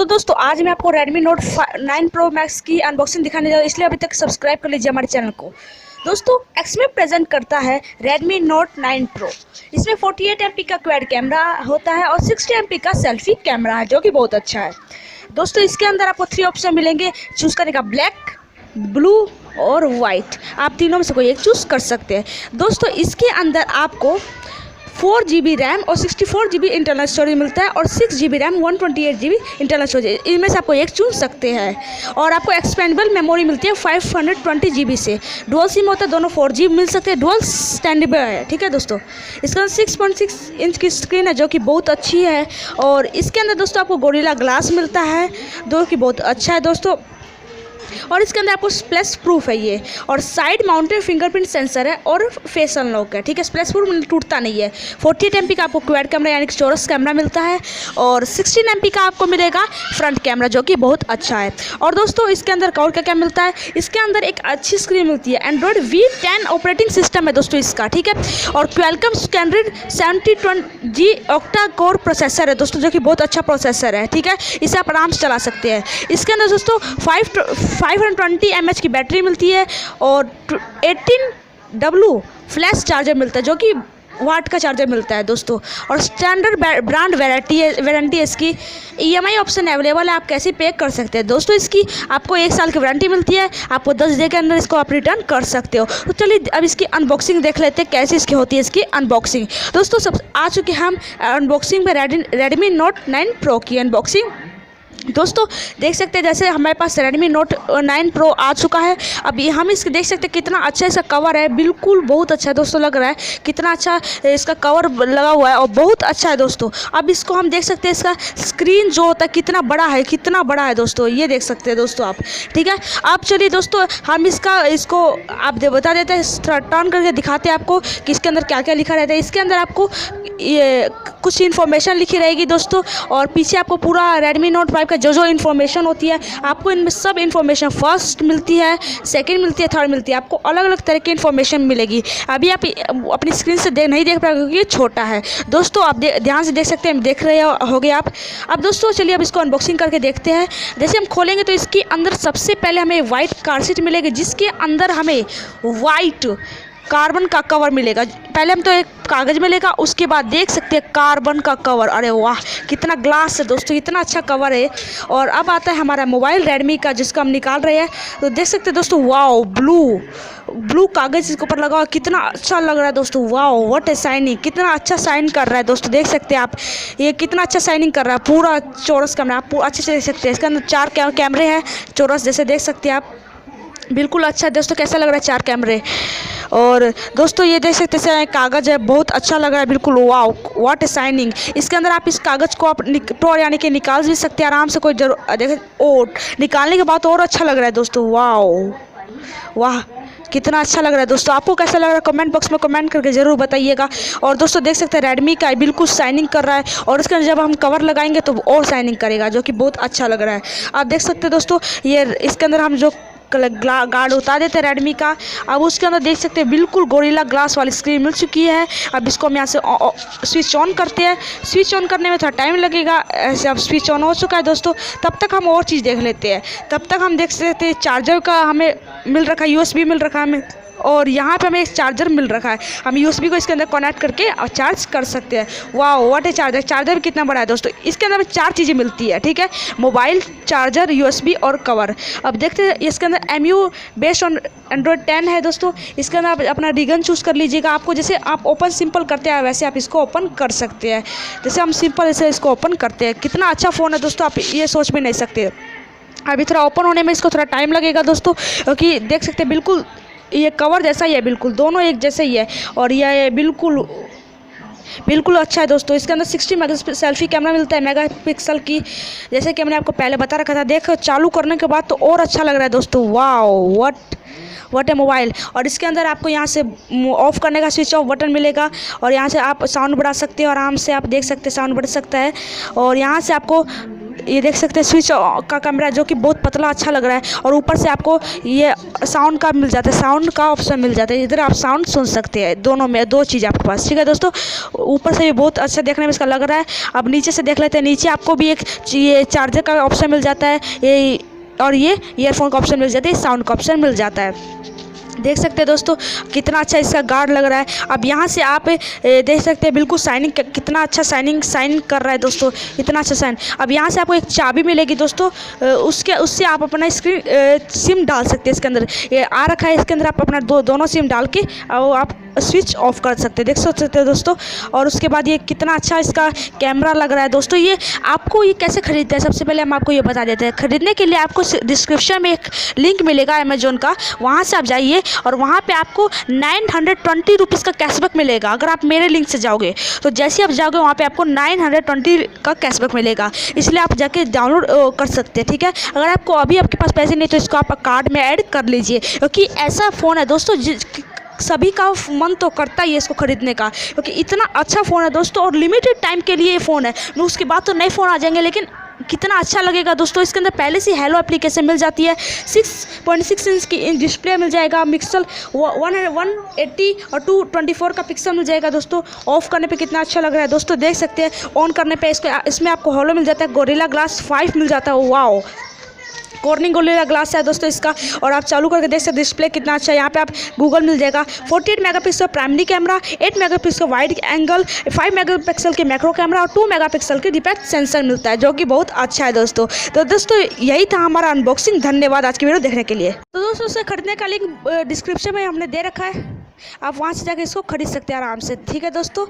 तो दोस्तों आज मैं आपको Redmi Note 9 Pro Max की अनबॉक्सिंग दिखाने जा रहा हूँ, इसलिए अभी तक सब्सक्राइब कर लीजिए हमारे चैनल को। दोस्तों एक्समें प्रेजेंट करता है Redmi Note 9 Pro। इसमें 48 MP का क्वाड कैमरा होता है और 60 MP का सेल्फी कैमरा है, जो कि बहुत अच्छा है। दोस्तों इसके अंदर आपको 3 ऑप्शन मिलेंगे चूज़ करने का, ब्लैक, ब्लू और वाइट। आप तीनों में से कोई एक चूज़ कर सकते हैं। दोस्तों इसके अंदर आपको 4 GB रैम और 64 GB इंटरनल स्टोरेज मिलता है और 6 GB RAM 128 GB internal storage, इनमें से आपको एक चुन सकते हैं। और आपको एक्सपेंडेबल मेमोरी मिलती है 520 GB से। डुअल सिम होता है, दोनों 4G मिल सकते हैं, डुअल स्टैंडेबल है। ठीक है दोस्तों, इसका 6.6 इंच की स्क्रीन है, जो कि बहुत अच्छी है। और इसके अंदर दोस्तों आपको गोरिल्ला ग्लास मिलता है, जो कि बहुत अच्छा है दोस्तों। और इसके अंदर आपको स्प्लैश प्रूफ है ये, और साइड माउंटेड फिंगरप्रिंट सेंसर है और फेस अनलॉक है। ठीक है, स्प्लैश प्रूफ टूटता नहीं है। 48 MP का आपको क्वाड कैमरा यानी कि चौरस कैमरा मिलता है और 16 MP का आपको मिलेगा फ्रंट कैमरा, जो कि बहुत अच्छा है। और दोस्तों इसके अंदर और क्या क्या मिलता है, इसके अंदर एक अच्छी स्क्रीन मिलती है। एंड्रॉयड V10 ऑपरेटिंग सिस्टम है दोस्तों इसका। ठीक है, और Qualcomm Snapdragon 720G octa core processor है दोस्तों, जो कि बहुत अच्छा प्रोसेसर है। ठीक है, इसे आप आराम से चला सकते हैं। इसके अंदर दोस्तों 520 mAh की बैटरी मिलती है और 18W फ्लैश चार्जर मिलता है, जो कि वाट का चार्जर मिलता है दोस्तों। और स्टैंडर्ड ब्रांड वारंटी है इसकी। EMI ऑप्शन अवेलेबल है, आप कैसे पे कर सकते हैं दोस्तों। इसकी आपको 1 साल की वारंटी मिलती है, आपको 10 दिन के अंदर इसको आप रिटर्न कर सकते हो। तो चलिए अब इसकी अनबॉक्सिंग देख लेते हैं, कैसे इसकी होती है इसकी अनबॉक्सिंग। दोस्तों सब आ चुके हम अनबॉक्सिंग में Redmi Note 9 Pro की अनबॉक्सिंग। दोस्तों देख सकते हैं जैसे हमारे पास Redmi Note 9 Pro आ चुका है। अभी हम इसके देख सकते हैं कितना अच्छा इसका कवर है, बिल्कुल बहुत अच्छा है दोस्तों। लग रहा है कितना अच्छा इसका कवर लगा हुआ है और बहुत अच्छा है दोस्तों। अब इसको हम देख सकते हैं, इसका स्क्रीन जो होता है कितना बड़ा है दोस्तों, ये देख सकते हैं दोस्तों आप। ठीक है, अब चलिए दोस्तों हम इसको आप बता देते हैं, टर्न करके दिखाते हैं आपको कि इसके अंदर क्या क्या लिखा रहता है। इसके अंदर आपको ये कुछ इन्फॉर्मेशन लिखी रहेगी दोस्तों, और पीछे आपको पूरा Redmi Note 5 का जो इन्फॉर्मेशन होती है आपको इनमें सब इन्फॉर्मेशन फर्स्ट मिलती है, सेकंड मिलती है, थर्ड मिलती है। आपको अलग अलग तरह की इन्फॉर्मेशन मिलेगी। अभी आप अपनी स्क्रीन से नहीं देख पाएंगे क्योंकि ये छोटा है दोस्तों। आप ध्यान से देख सकते हैं, देख रहे होगे आप। अब दोस्तों चलिए अब इसको अनबॉक्सिंग करके देखते हैं। जैसे हम खोलेंगे तो इसके अंदर सबसे पहले हमें वाइट कार सीट मिलेगी, जिसके अंदर हमें वाइट कार्बन का कवर मिलेगा। पहले हम तो एक कागज़ मिलेगा, उसके बाद देख सकते हैं कार्बन का कवर। अरे वाह कितना ग्लास है दोस्तों, इतना अच्छा कवर है। और अब आता है हमारा मोबाइल Redmi का, जिसको हम निकाल रहे हैं। तो देख सकते हैं दोस्तों, वाओ ब्लू कागज़ इसके ऊपर लगा हुआ, कितना अच्छा लग रहा है दोस्तों। वाओ व्हाट ए शाइनिंग, कितना अच्छा शाइन कर रहा है दोस्तों। देख सकते हैं आप, ये कितना अच्छा शाइनिंग कर रहा है। पूरा चौरस कैमरा आप अच्छे से देख सकते हैं। इसके अंदर 4 कैमरे हैं चौरस, जैसे देख सकते हैं आप, बिल्कुल अच्छा है दोस्तों। कैसा लग रहा है 4 कैमरे। और दोस्तों ये देख सकते हैं कागज़ है, बहुत अच्छा लग रहा है, बिल्कुल वाओ व्हाट ए शाइनिंग। इसके अंदर आप इस कागज़ को आप यानी कि निकाल भी सकते हैं आराम से, कोई देखे निकालने के बाद और अच्छा लग रहा है दोस्तों। वाह कितना अच्छा लग रहा है दोस्तों। आपको कैसा लग रहा है कमेंट बॉक्स में कमेंट करके ज़रूर बताइएगा। और दोस्तों देख सकते हैं Redmi का बिल्कुल शाइनिंग कर रहा है, और इसके अंदर जब हम कवर लगाएंगे तो और शाइनिंग करेगा, जो कि बहुत अच्छा लग रहा है। आप देख सकते हैं दोस्तों, ये इसके अंदर हम जो गार्ड उतार देते हैं Redmi का। अब उसके अंदर देख सकते हैं बिल्कुल गोरिल्ला ग्लास वाली स्क्रीन मिल चुकी है। अब इसको हम यहाँ से स्विच ऑन करते हैं। स्विच ऑन करने में थोड़ा टाइम लगेगा। ऐसे अब स्विच ऑन हो चुका है दोस्तों। तब तक हम और चीज़ देख लेते हैं। तब तक हम देख सकते हैं चार्जर का हमें मिल रखा है, USB मिल रखा है हमें, और यहाँ पे हमें एक चार्जर मिल रखा है। हम USB को इसके अंदर कनेक्ट करके और चार्ज कर सकते हैं। वाह व्हाट ए चार्जर भी कितना बड़ा है दोस्तों। इसके अंदर हमें 4 चीज़ें मिलती है। ठीक है, मोबाइल, चार्जर, USB और कवर। अब देखते हैं इसके अंदर MU बेस्ड ऑन Android 10 है दोस्तों। इसके अंदर आप अपना रीजन चूज़ कर लीजिएगा। आपको जैसे आप ओपन सिंपल करते हैं वैसे आप इसको ओपन कर सकते हैं। जैसे हम सिंपल ऐसे इसको ओपन करते हैं। कितना अच्छा फ़ोन है दोस्तों, आप ये सोच भी नहीं सकते। अभी थोड़ा ओपन होने में इसको थोड़ा टाइम लगेगा दोस्तों, क्योंकि देख सकते हैं बिल्कुल ये कवर जैसा ही है, बिल्कुल दोनों एक जैसे ही है। और ये बिल्कुल अच्छा है दोस्तों। इसके अंदर 60 मेगापिक्सल सेल्फी कैमरा मिलता है, मेगापिक्सल की, जैसे कि मैंने आपको पहले बता रखा था। देखो चालू करने के बाद तो और अच्छा लग रहा है दोस्तों। Wow what A mobile. और इसके अंदर आपको यहाँ से ऑफ़ करने का स्विच ऑफ बटन मिलेगा, और यहाँ से आप साउंड बढ़ा सकते हैं, और आराम से आप देख सकते हैं साउंड बढ़ सकता है। और यहाँ से आपको ये देख सकते हैं स्विच का कैमरा जो कि बहुत पतला अच्छा लग रहा है, और ऊपर से आपको ये साउंड का मिल जाता है, साउंड का ऑप्शन मिल जाता है, इधर आप साउंड सुन सकते हैं। दोनों में दो चीज़ आपके पास, ठीक है दोस्तों। ऊपर से ये बहुत अच्छा देखने में इसका लग रहा है। अब नीचे से देख लेते हैं, नीचे आपको भी एक ये चार्जर का ऑप्शन मिल जाता है, ये और ये ईयरफोन का ऑप्शन मिल जाता है, साउंड का ऑप्शन मिल जाता है। देख सकते हैं दोस्तों कितना अच्छा इसका गार्ड लग रहा है। अब यहाँ से आप देख सकते हैं बिल्कुल शाइनिंग, कितना अच्छा शाइन कर रहा है दोस्तों, इतना अच्छा शाइन। अब यहाँ से आपको एक चाबी मिलेगी दोस्तों, उससे आप अपना स्क्रीन सिम डाल सकते हैं। इसके अंदर ये आ रखा है, इसके अंदर आप अपना दोनों सिम डाल के और आप स्विच ऑफ कर सकते हैं, देख सकते हैं दोस्तों। और उसके बाद ये कितना अच्छा इसका कैमरा लग रहा है दोस्तों। ये आपको ये कैसे खरीदते हैं, सबसे पहले हम आपको ये बता देते हैं। खरीदने के लिए आपको डिस्क्रिप्शन में एक लिंक मिलेगा अमेजोन का, वहाँ से आप जाइए और वहाँ पे आपको 920 रुपीज़ का कैशबैक मिलेगा। अगर आप मेरे लिंक से जाओगे तो जैसे ही आप जाओगे वहाँ पे आपको 920 का कैशबैक मिलेगा, इसलिए आप जाके डाउनलोड कर सकते हैं, ठीक है। अगर आपको अभी आपके पास पैसे नहीं तो इसको आप कार्ड में ऐड कर लीजिए, क्योंकि ऐसा फ़ोन है दोस्तों सभी का मन तो करता ही है इसको खरीदने का, क्योंकि इतना अच्छा फ़ोन है दोस्तों, और लिमिटेड टाइम के लिए ये फ़ोन है। उसके बाद तो नए फ़ोन आ जाएंगे, लेकिन कितना अच्छा लगेगा दोस्तों। इसके अंदर पहले से हेलो एप्लीकेशन मिल जाती है, 6.6 इंच की डिस्प्ले मिल जाएगा, पिक्सल 180 और 224 का पिक्सल मिल जाएगा दोस्तों। ऑफ करने पे कितना अच्छा लग रहा है दोस्तों, देख सकते हैं। ऑन करने पे इसमें आपको हेलो मिल जाता है, गोरिल्ला ग्लास 5 मिल जाता है, वाओ कॉर्निंग गोरिल्ला ग्लास है दोस्तों इसका। और आप चालू करके देख सकते हैं डिस्प्ले कितना अच्छा है। यहाँ पे आप गूगल मिल जाएगा, 48 megapixel primary camera, 8 megapixel wide angle, 5 megapixel के मैक्रो कैमरा और 2 मेगापिक्सल के डिपेक्ट सेंसर मिलता है, जो कि बहुत अच्छा है दोस्तों। तो दोस्तों यही था हमारा अनबॉक्सिंग, धन्यवाद आज की वीडियो देखने के लिए। तो दोस्तों उसे खरीदने का लिंक डिस्क्रिप्शन में हमने दे रखा है, आप वहाँ से जाकर इसको खरीद सकते हैं आराम से, ठीक है दोस्तों।